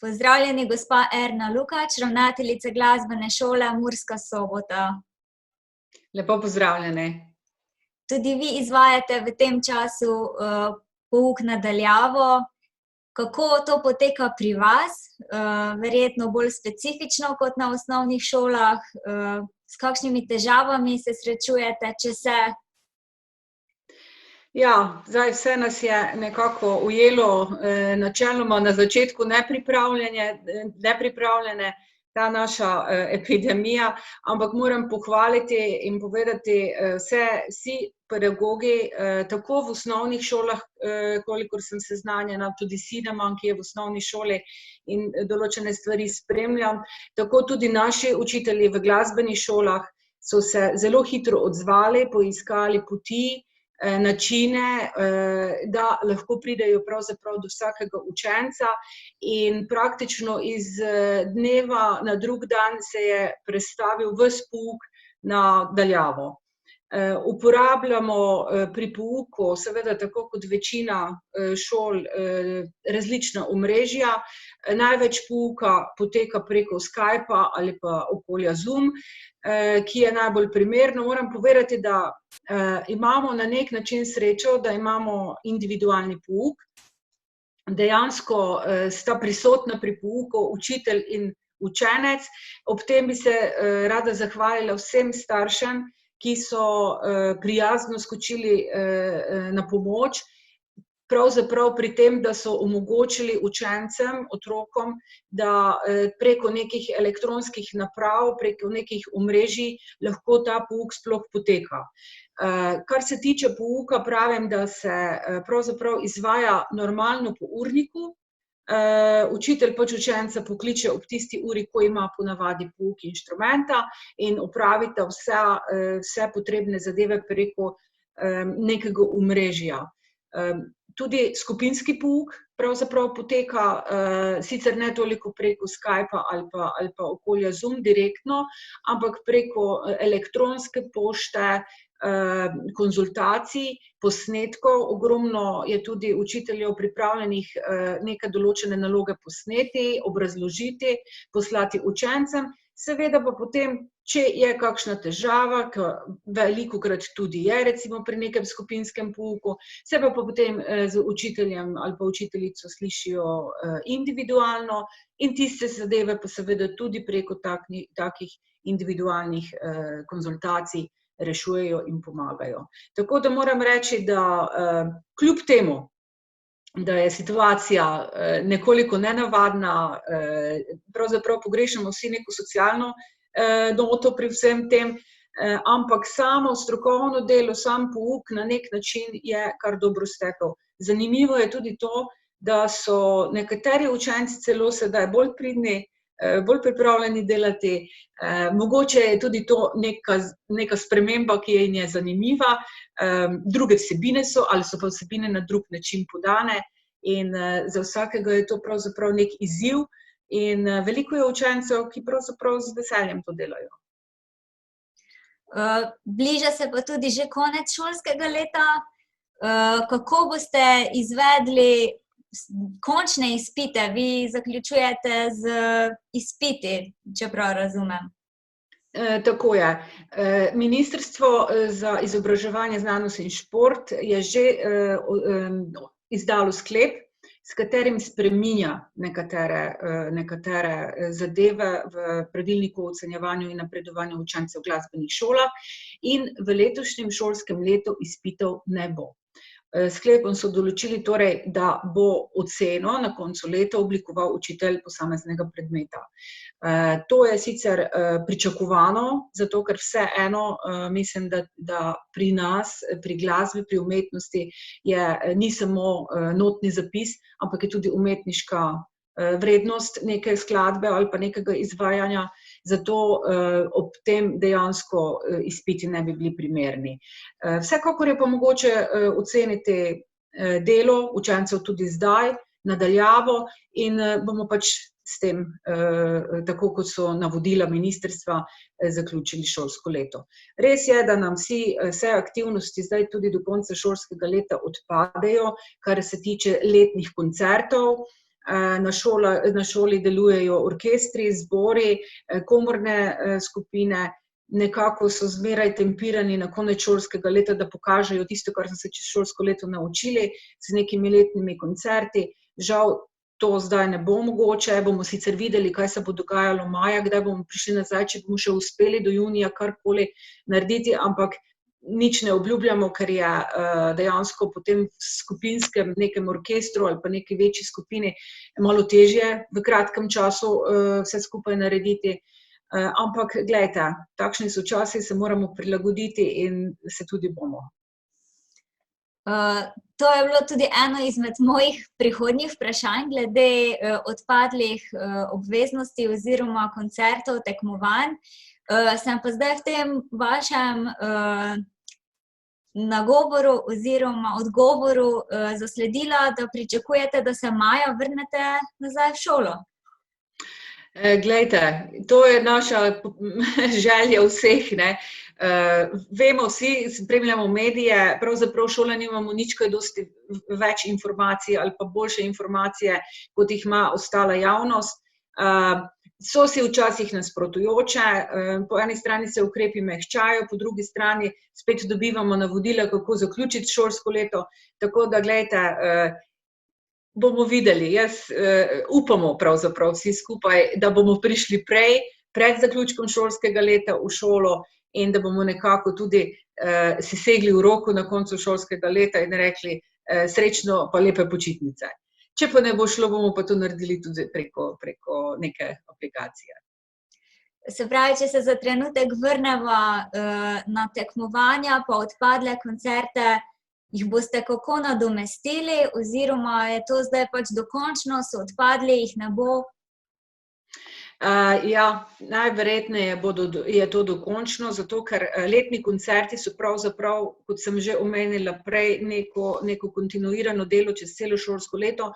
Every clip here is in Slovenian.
Pozdravljeni, gospa Erna Lukač, ravnateljica Glasbene šole Murska Sobota. Lepo pozdravljeni. Tudi vi izvajate v tem času pouk na daljavo. Kako to poteka pri vas? Verjetno bolj specifično kot na osnovnih šolah. S kakšnimi težavami se srečujete, če se? Ja, zdaj vse nas je nekako ujelo načeloma na začetku nepripravljene ta naša epidemija, ampak moram pohvaliti in povedati vsi pedagogi, tako v osnovnih šolah, kolikor sem seznanjena, tudi sin imam, ki je v osnovni šoli in določene stvari spremljam, tako tudi naši učitelji v glasbenih šolah so se zelo hitro odzvali, poiskali poti, načine, da lahko pridejo pravzaprav do vsakega učenca in praktično iz dneva na drug dan se je prestavil ves pouk na daljavo. Uporabljamo pri pouku, seveda tako kot večina šol, različna omrežja. Največ pouka poteka preko Skypa ali pa okolja Zoom, ki je najbolj primerno. Moram povedati, da imamo na neki način srečo, da imamo individualni pouk. Dejansko sta prisotna pri pouku učitelj in učenec. Ob tem bi se rada zahvalila vsem staršem, ki so prijazno skočili na pomoč, pravzaprav pri tem, da so omogočili učencem, otrokom, da preko nekih elektronskih naprav, preko nekih omrežij lahko ta pouk sploh poteka. Kar se tiče pouka, pravim, da se pravzaprav izvaja normalno po urniku. Učitelj pač učenca pokliče ob tisti uri, ko ima ponavadi pouk inštrumenta in opravita vse potrebne zadeve preko nekega omrežja. Tudi skupinski pouk pravzaprav poteka, sicer ne toliko preko Skypa ali pa okolja Zoom direktno, ampak preko elektronske pošte, konzultacij, posnetkov. Ogromno je tudi učiteljev pripravljenih neke določene naloge posneti, obrazložiti, poslati učencem. Seveda pa potem, če je kakšna težava, velikokrat tudi je, recimo pri nekem skupinskem pouku, se pa potem z učiteljem ali pa učiteljico slišijo individualno in tiste zadeve pa seveda tudi preko takih individualnih konzultacij rešujejo in pomagajo. Tako da moram reči, da kljub temu, da je situacija nekoliko nenavadna, pravzaprav pogrešamo vsi neko socialno noto pri vsem tem, ampak samo strokovno delo, sam pouk na neki način je kar dobro stekel. Zanimivo je tudi to, da so nekateri učenci celo sedaj bolj pridni, bolj pripravljeni delati, mogoče je tudi to neka sprememba, ki jim je zanimiva, druge vsebine so ali so pa vsebine na drug način podane in za vsakega je to pravzaprav neki izziv in veliko je učencev, ki pravzaprav z veseljem to delajo. Bliža se pa tudi že konec šolskega leta. Kako boste izvedli končne izpite? Vi zaključujete z izpiti, če prav razumem. Tako je. Ministrstvo za izobraževanje, znanost in šport je že izdalo sklep, s katerim spreminja nekatere zadeve v pravilniku o ocenjevanju in napredovanju učencev v glasbenih šolah in v letošnjem šolskem letu izpitov ne bo. Sklepom so določili torej, da bo oceno na koncu leta oblikoval učitelj posameznega predmeta. To je sicer pričakovano, zato ker vseeno mislim, da pri nas, pri glasbi, pri umetnosti ni samo notni zapis, ampak je tudi umetniška vrednost neke skladbe ali pa nekega izvajanja, zato ob tem dejansko izpiti ne bi bili primerni. Vsekakor je pa mogoče oceniti delo učencev tudi zdaj, na daljavo in bomo pač s tem, tako kot so navodila ministrstva, zaključili šolsko leto. Res je, da nam vse aktivnosti zdaj tudi do konca šolskega leta odpadejo, kar se tiče letnih koncertov. Na šoli delujejo orkestri, zbori, komorne skupine, nekako so zmeraj tempirani na konec šolskega leta, da pokažejo tisto, kar so se čez šolsko leto naučili, z nekimi letnimi koncerti. Žal to zdaj ne bo mogoče, bomo sicer videli, kaj se bo dogajalo maja, kdaj bomo prišli nazaj, če bomo še uspeli do junija karkoli narediti, ampak nič ne obljubljamo, ker je dejansko potem v skupinskem nekem orkestru ali pa neki večji skupini malo težje v kratkem času vse skupaj narediti. Ampak glejte, takšni so časi, se moramo prilagoditi in se tudi bomo. To je bilo tudi eno izmed mojih prihodnjih vprašanj glede odpadlih obveznosti oziroma koncertov, tekmovanj. Sem pa zdaj v tem vašem nagovoru oziroma odgovoru zasledila, da pričakujete, da se maja vrnete nazaj v šolo. Glejte, to je naša želja vseh, ne. Vemo vsi, spremljamo medije, pravzaprav šola nimamo nič kaj dosti več informacij ali pa boljše informacije, kot jih ima ostala javnost. So si včasih nasprotujoče, po eni strani se ukrepi mehčajo, po drugi strani spet dobivamo navodila, kako zaključiti šolsko leto, tako da glejte, bomo videli, jaz upamo pravzaprav vsi skupaj, da bomo prišli pred zaključkom šolskega leta v šolo in da bomo nekako tudi si segli v roko na koncu šolskega leta in rekli srečno pa lepe počitnice. Če pa ne bo šlo, bomo pa to naredili tudi preko neke aplikacije. Se pravi, če se za trenutek vrneva na tekmovanja pa odpadle koncerte, jih boste kako nadomestili oziroma je to zdaj pač dokončno, so odpadli, jih ne bo? Ja, najverjetneje je to dokončno, zato ker letni koncerti so pravzaprav, kot sem že omenila prej, neko kontinuirano delo čez celo šolsko leto.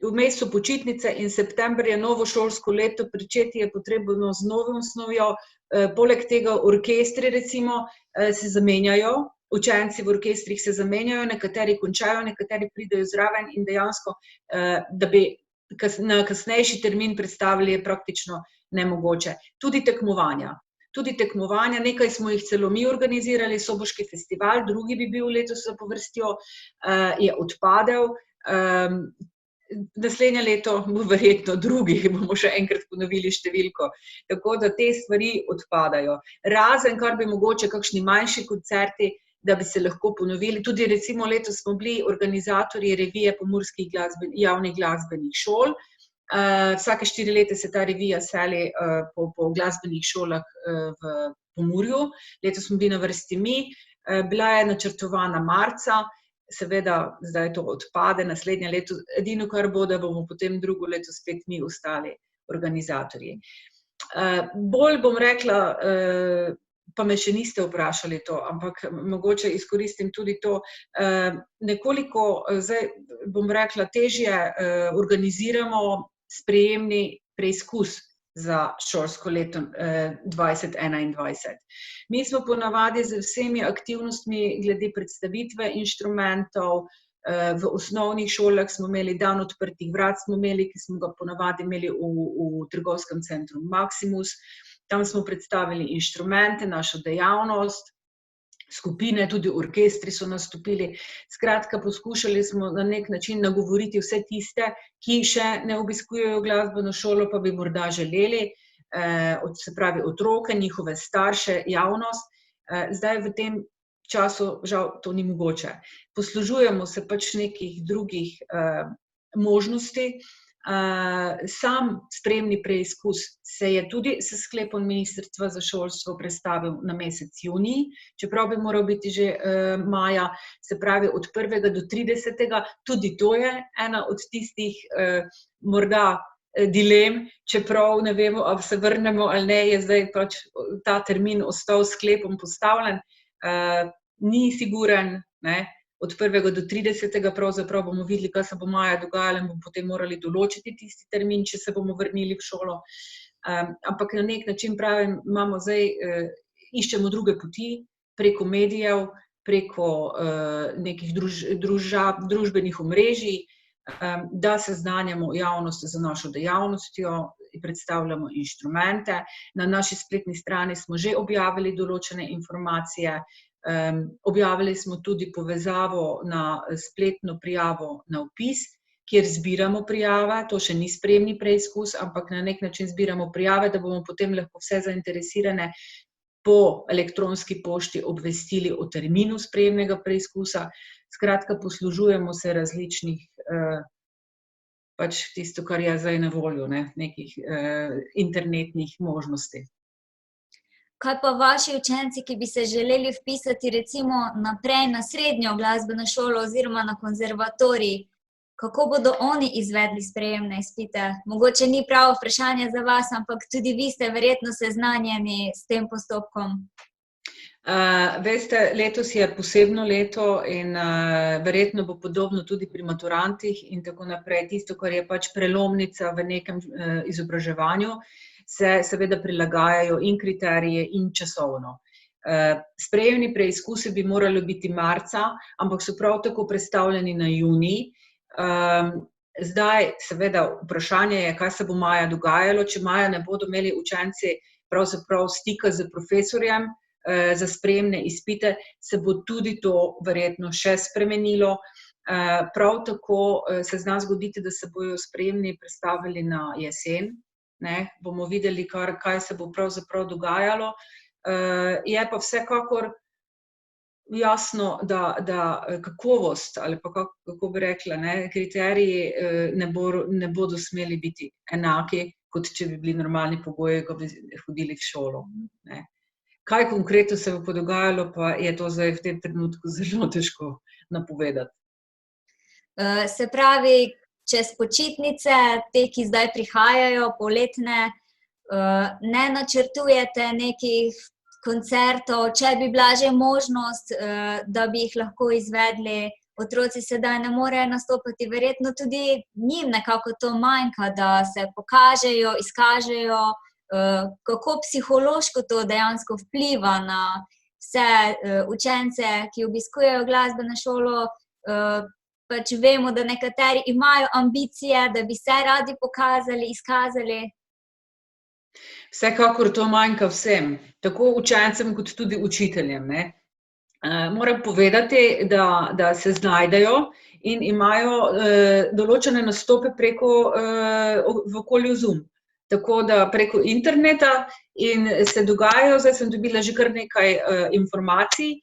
Vmes so počitnice in september je novo šolsko leto, pričeti je potrebno z novo snovjo, poleg tega orkestri recimo se zamenjajo, učenci v orkestrih se zamenjajo, nekateri končajo, nekateri pridejo zraven in dejansko, da bi na kasnejši termin predstavili, je praktično nemogoče. Tudi tekmovanja, nekaj smo jih celo mi organizirali, Soboški festival, drugi bi bil letos zapovrstjo, je odpadel. Naslednje leto bo verjetno drugi, bomo še enkrat ponovili številko. Tako da te stvari odpadajo. Razen, kar bi mogoče kakšni manjši koncerti, da bi se lahko ponovili. Tudi recimo letos smo bili organizatorji revije pomurskih javnih glasbenih šol. Vsake 4 leta se ta revija seli po glasbenih šolah v Pomurju. Letos smo bili na vrsti mi, bila je načrtovana marca, seveda zdaj to odpade, naslednje leto, edino kar bo, da bomo potem drugo leto spet mi ostali organizatorji. Bolj bom rekla, pa me še niste vprašali to, ampak mogoče izkoristim tudi to, nekoliko, zdaj bom rekla, težje organiziramo sprejemni preizkus za šolsko leto 2021. Mi smo ponavadi z vsemi aktivnostmi glede predstavitve inštrumentov, v osnovnih šolah smo imeli dan odprtih vrat, ki smo ga ponavadi imeli v trgovskem centru Maximus. Tam smo predstavili inštrumente, našo dejavnost, skupine, tudi orkestri so nastopili. Skratka, poskušali smo na nek način nagovoriti vse tiste, ki še ne obiskujejo glasbeno šolo, pa bi morda želeli, se pravi otroke, njihove starše, javnost. Zdaj v tem času žal to ni mogoče. Poslužujemo se pač nekih drugih možnosti. Sam sprejemni preizkus se je tudi s sklepom Ministrstva za šolstvo prestavil na mesec junij, čeprav bi moral biti že maja, se pravi od 1. do 30. Tudi to je ena od tistih morda dilem, čeprav ne vemo, ali se vrnemo ali ne, je zdaj pač ta termin ostal s sklepom postavljen. Ni siguren, ne. Od 1. do 30. pravzaprav bomo videli, kaj se bo maja dogajalo in bomo potem morali določiti tisti termin, če se bomo vrnili v šolo. Ampak na nek način pravim, iščemo druge poti, preko medijev, preko nekih družbenih omrežij, da seznanjamo javnost z našo dejavnostjo, predstavljamo inštrumente. Na naši spletni strani smo že objavili določene informacije, objavili smo tudi povezavo na spletno prijavo na vpis, kjer zbiramo prijave, to še ni sprejemni preizkus, ampak na nek način zbiramo prijave, da bomo potem lahko vse zainteresirane po elektronski pošti obvestili o terminu sprejemnega preizkusa. Skratka, poslužujemo se različnih, pač tisto, kar je zdaj na voljo, nekih internetnih možnosti. Kaj pa vaši učenci, ki bi se želeli vpisati recimo naprej na srednjo glasbeno šolo oziroma na konzervatorij, kako bodo oni izvedli sprejemne izpite? Mogoče ni pravo vprašanje za vas, ampak tudi vi ste verjetno seznanjeni s tem postopkom. Veste, letos je posebno leto in verjetno bo podobno tudi pri maturantih in tako naprej. Tisto, kar je pač prelomnica v nekem izobraževanju, se seveda prilagajajo in kriterije in časovno. Sprejemni preizkusi bi morali biti marca, ampak so prav tako prestavljeni na junij. Zdaj, seveda, vprašanje je, kaj se bo maja dogajalo. Če maja ne bodo imeli učenci pravzaprav stika z profesorjem za sprejemne izpite, se bo tudi to verjetno še spremenilo. Prav tako se zna zgoditi, da se bojo sprejemni prestavili na jesen. Bomo videli, kaj se bo pravzaprav dogajalo. Je pa vsekakor jasno, da kakovost, ali pa kako bi rekla, kriteriji ne bodo smeli biti enaki, kot če bi bili normalni pogoji, ko bi hodili v šolo. Kaj konkretno se bo dogajalo, pa je to zdaj v tem trenutku zelo težko napovedati. Se pravi, čez počitnice, te, ki zdaj prihajajo, poletne, ne načrtujete nekih koncertov, če bi bila že možnost, da bi jih lahko izvedli. Otroci sedaj ne morejo nastopati, verjetno tudi njim nekako to manjka, da se pokažejo, izkažejo, kako psihološko to dejansko vpliva na vse učence, ki obiskujejo glasbeno šolo. Pač vemo, da nekateri imajo ambicije, da bi se radi pokazali, izkazali. Vsekakor to manjka vsem, tako učencem kot tudi učiteljem. Moram povedati, da se znajdejo in imajo določene nastope v okolju Zoom. Tako da preko interneta in se dogajajo, zdaj sem dobila že kar nekaj informacij,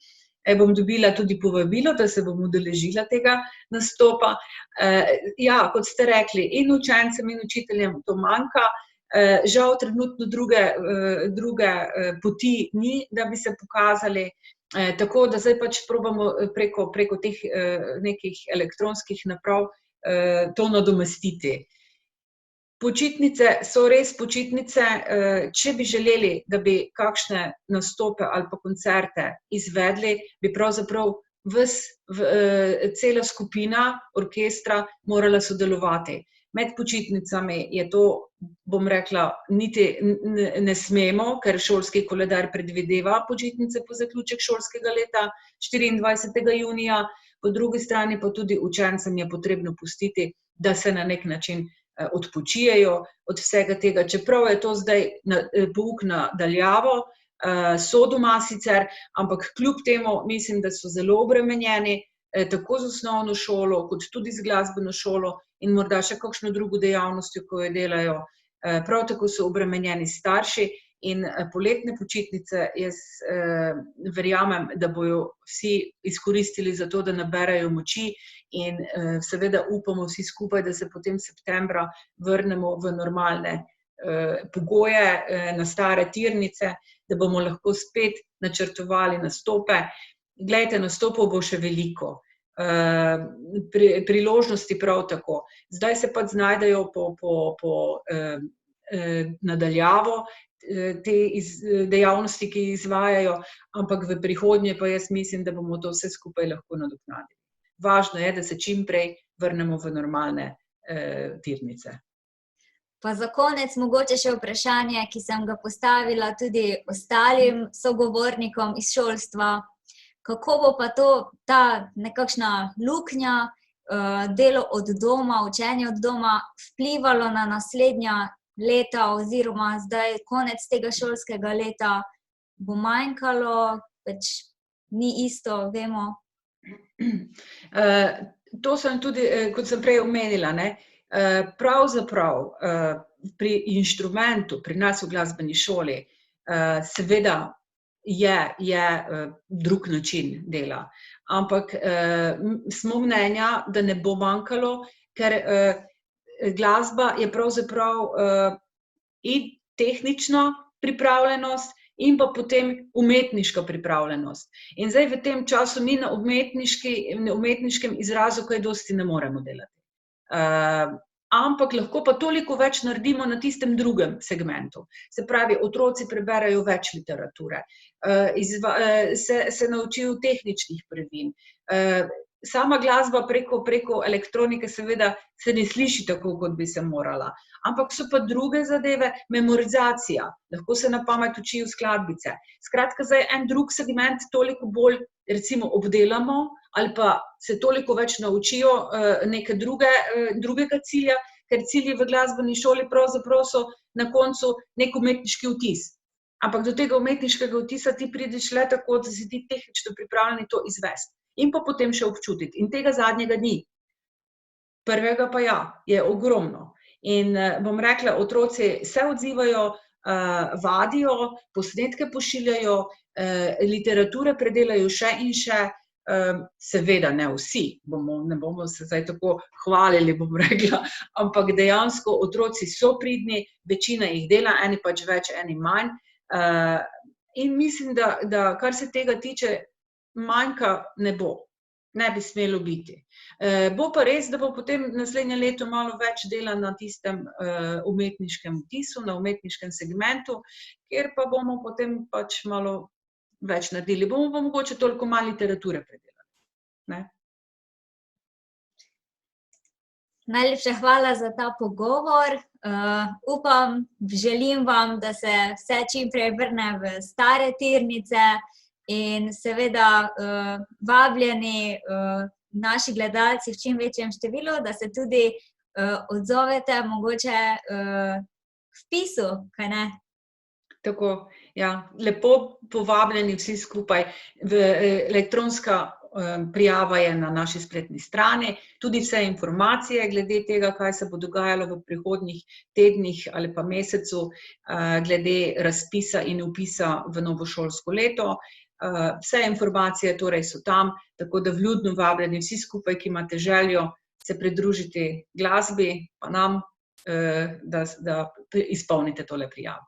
bom dobila tudi povabilo, da se bom udeležila tega nastopa. Ja, kot ste rekli, in učencem in učiteljem to manjka. Žal trenutno druge poti ni, da bi se pokazali, tako da zdaj pač probamo preko teh nekih elektronskih naprav to nadomestiti. Počitnice so res počitnice. Če bi želeli, da bi kakšne nastope ali pa koncerte izvedli, bi pravzaprav cela skupina orkestra morala sodelovati. Med počitnicami je to, bom rekla, niti ne smemo, ker šolski koledar predvideva počitnice po zaključek šolskega leta 24. junija, po drugi strani pa tudi učencem je potrebno pustiti, da se na nek način odpočijejo od vsega tega. Čeprav je to zdaj pouk na daljavo, so doma sicer, ampak kljub temu mislim, da so zelo obremenjeni, tako z osnovno šolo, kot tudi z glasbeno šolo in morda še kakšno drugo dejavnostjo, ko jo delajo. Prav tako so obremenjeni starši in poletne počitnice, jaz verjamem, da bojo vsi izkoristili za to, da naberajo moči in seveda upamo vsi skupaj, da se potem septembra vrnemo v normalne pogoje, na stare tirnice, da bomo lahko spet načrtovali nastope. Glejte, nastopov bo še veliko. Priložnosti prav tako. Zdaj se pa znajdejo nadaljavo te dejavnosti, ki jih izvajajo, ampak v prihodnje pa jaz mislim, da bomo to vse skupaj lahko nadoknadili. Važno je, da se čim prej vrnemo v normalne tirnice. Pa za konec mogoče še vprašanje, ki sem ga postavila tudi ostalim sogovornikom iz šolstva. Kako bo pa ta nekakšna luknja delo od doma, učenje od doma vplivalo na naslednja leta oziroma zdaj konec tega šolskega leta bo manjkalo, pač ni isto, vemo. To sem tudi, kot sem prej omenila, ne, pravzaprav pri inštrumentu, pri nas v glasbeni šoli, seveda je drug način dela, ampak smo mnenja, da ne bo manjkalo, ker glasba je pravzaprav in tehnična pripravljenost in pa potem umetniška pripravljenost. In zdaj v tem času mi na umetniškem izrazu kaj dosti ne moremo delati. Ampak lahko pa toliko več naredimo na tistem drugem segmentu. Se pravi, otroci preberejo več literature, se naučijo tehničnih prvin. Sama glasba preko elektronike seveda se ne sliši tako, kot bi se morala. Ampak so pa druge zadeve, memorizacija, lahko se na pamet učijo skladbice. Skratka, zdaj en drug segment toliko bolj recimo obdelamo ali pa se toliko več naučijo neke drugega cilja, ker cilji v glasbeni šoli pravzaprav so na koncu nek umetniški vtis. Ampak do tega umetniškega vtisa ti prideš le tako, da si ti tehnično pripravljeni to izvesti. In pa potem še občutiti. In tega zadnjega ni. Prvega pa ja, je ogromno. In bom rekla, otroci se odzivajo, vadijo, posnetke pošiljajo, literature predelajo še in še, seveda ne vsi, ne bomo se zdaj tako hvalili, bom rekla, ampak dejansko otroci so pridni, večina jih dela, eni pač več, eni manj. In mislim, da kar se tega tiče, manjka ne bo. Ne bi smelo biti. Bo pa res, da bo potem naslednje leto malo več dela na tistem umetniškem vtisu, na umetniškem segmentu, kjer pa bomo potem pač malo več naredili. Bomo pa mogoče toliko malo literature predelali. Ne? Najlepša hvala za ta pogovor. Upam, želim vam, da se vse čim prej vrne v stare tirnice. In seveda vabljeni naši gledalci v čim večjem številu, da se tudi odzovete mogoče vpisu, kaj ne? Tako, ja, lepo povabljeni vsi skupaj. Elektronska prijava je na naši spletni strani, tudi vse informacije glede tega, kaj se bo dogajalo v prihodnjih tednih ali pa mesecu, glede razpisa in vpisa v novo šolsko leto. Vse informacije torej so tam, tako da vljudno vabljeni vsi skupaj, ki imate željo se pridružiti glasbi, pa nam, da izpolnite tole prijavo.